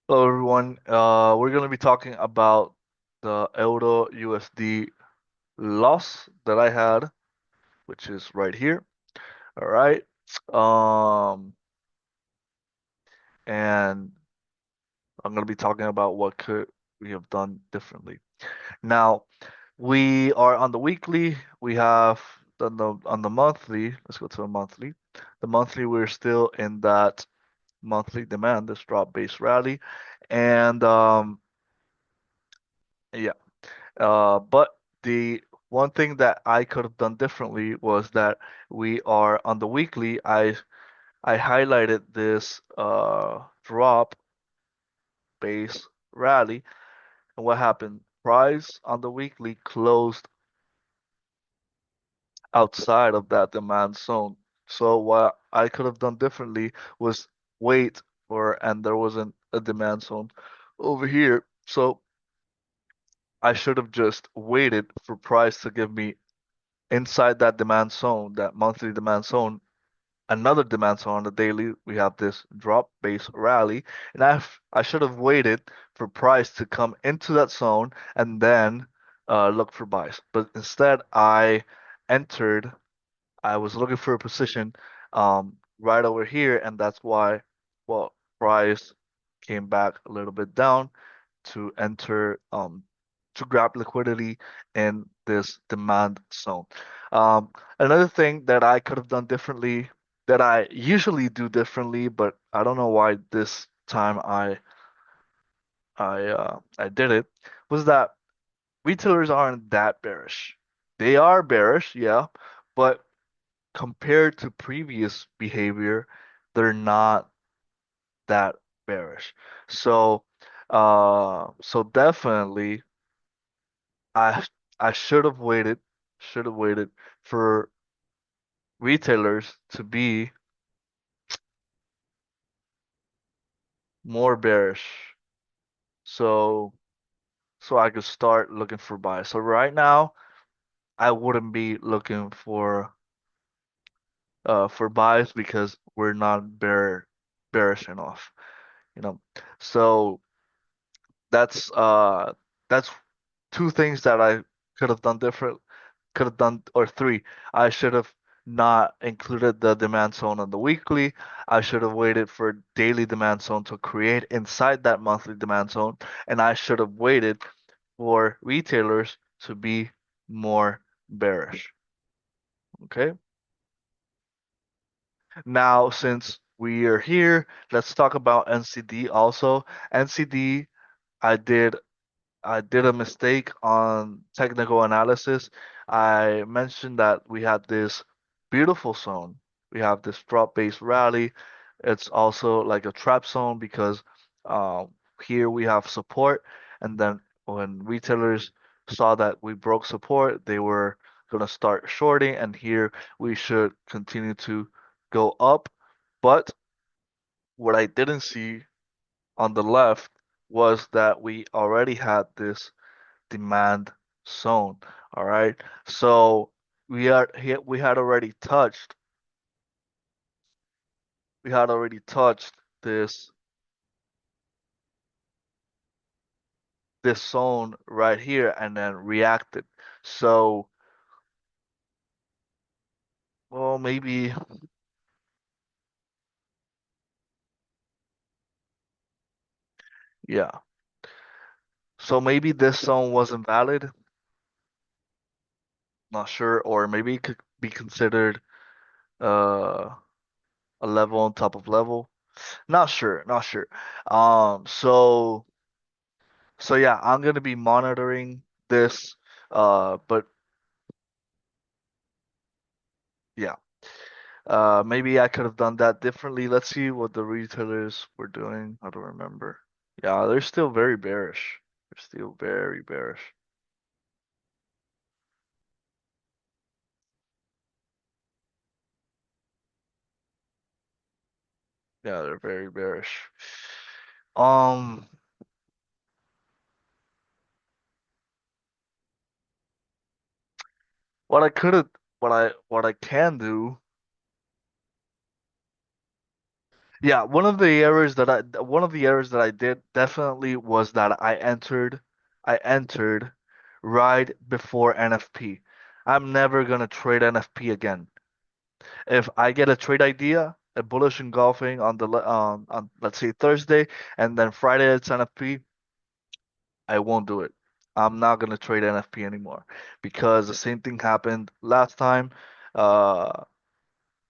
Hello everyone. We're gonna be talking about the Euro USD loss that I had, which is right here. All right. Um, and I'm gonna be talking about what could we have done differently. Now, we are on the weekly. We have on the monthly. Let's go to the monthly. The monthly, we're still in that monthly demand, this drop-based rally, and yeah. But the one thing that I could have done differently was that we are on the weekly. I highlighted this drop base rally, and what happened? Price on the weekly closed outside of that demand zone. So what I could have done differently was wait for, and there wasn't a demand zone over here. So I should have just waited for price to give me inside that demand zone, that monthly demand zone, another demand zone on the daily. We have this drop base rally, and I should have waited for price to come into that zone and then look for buys. But instead, entered. I was looking for a position right over here, and that's why, well, price came back a little bit down to enter to grab liquidity in this demand zone. Another thing that I could have done differently, that I usually do differently, but I don't know why this time I did it, was that retailers aren't that bearish. They are bearish, yeah, but compared to previous behavior, they're not that bearish. So so definitely I I should have waited for retailers to be more bearish. So so I could start looking for buys. So right now I wouldn't be looking for buys because we're not bearish enough, you know. So that's uh that's two things that I could have done different, could have done, or three. I should have not included the demand zone on the weekly. I should have waited for daily demand zone to create inside that monthly demand zone, and I should have waited for retailers to be more bearish. Okay. Now, since we are here, let's talk about NCD also. NCD, I did I did a mistake on technical analysis. I mentioned that we had this beautiful zone. We have this drop-based rally. It's also like a trap zone because um, here we have support, and then when retailers saw that we broke support, they were going to start shorting, and here we should continue to go up. But what I didn't see on the left was that we already had this demand zone. All right. So we had already touched we had already touched this this zone right here and then reacted. So well maybe yeah. So maybe this zone wasn't valid, not sure, or maybe it could be considered uh a level on top of level. Not sure, not sure. So so yeah, I'm gonna be monitoring this but yeah. Maybe I could have done that differently. Let's see what the retailers were doing. I don't remember. Yeah, they're still very bearish. They're still very bearish. Yeah, they're very bearish. Um, what I could have, what I can do Yeah, one of the errors that I did definitely was that I entered right before NFP. I'm never gonna trade NFP again. If I get a trade idea, a bullish engulfing on let's say Thursday, and then Friday it's NFP, I won't do it. I'm not gonna trade NFP anymore because the same thing happened last time. Uh,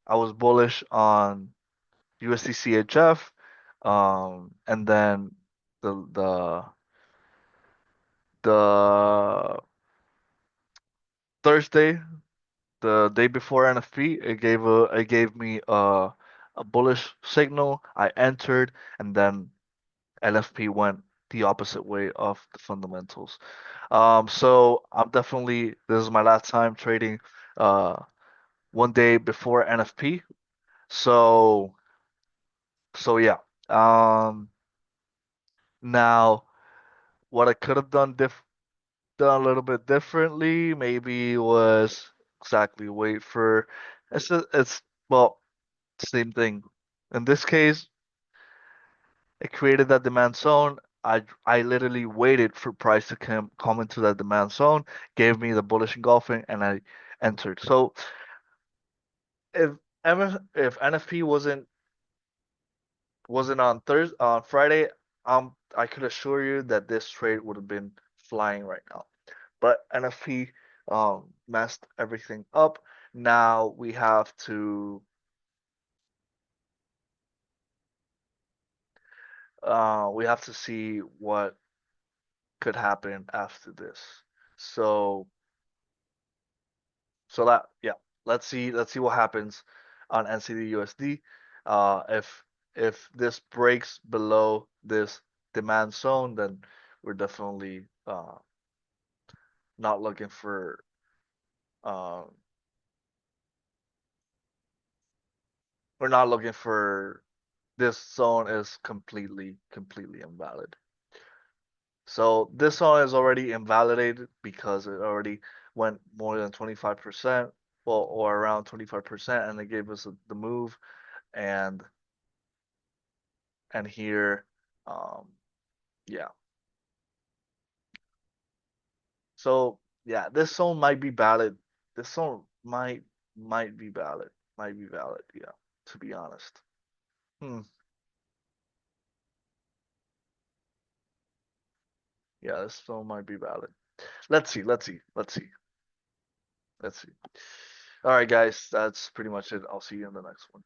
I was bullish on USD CHF, and then the the the Thursday, the day before NFP, it gave me a bullish signal. I entered, and then NFP went the opposite way of the fundamentals. So I'm definitely this is my last time trading uh one day before NFP. So yeah. Um, Now what I could have done a little bit differently maybe was exactly wait for it's well same thing. In this case, it created that demand zone. I literally waited for price to come into that demand zone, gave me the bullish engulfing, and I entered. So if if NFP wasn't on Thursday on Friday, I could assure you that this trade would have been flying right now. But NFP messed everything up. Now we have to see what could happen after this. So that yeah, let's see what happens on NCD USD. If this breaks below this demand zone, then we're definitely not looking for um we're not looking for this zone is completely invalid. So this zone is already invalidated because it already went more than 25%, well, or around 25%, and it gave us the move. And here, um, yeah. So yeah, this zone might be valid. This zone might be valid. Might be valid. Yeah, to be honest. Hmm. Yeah, this zone might be valid. Let's see. Let's see. Let's see. Let's see. All right, guys. That's pretty much it. I'll see you in the next one.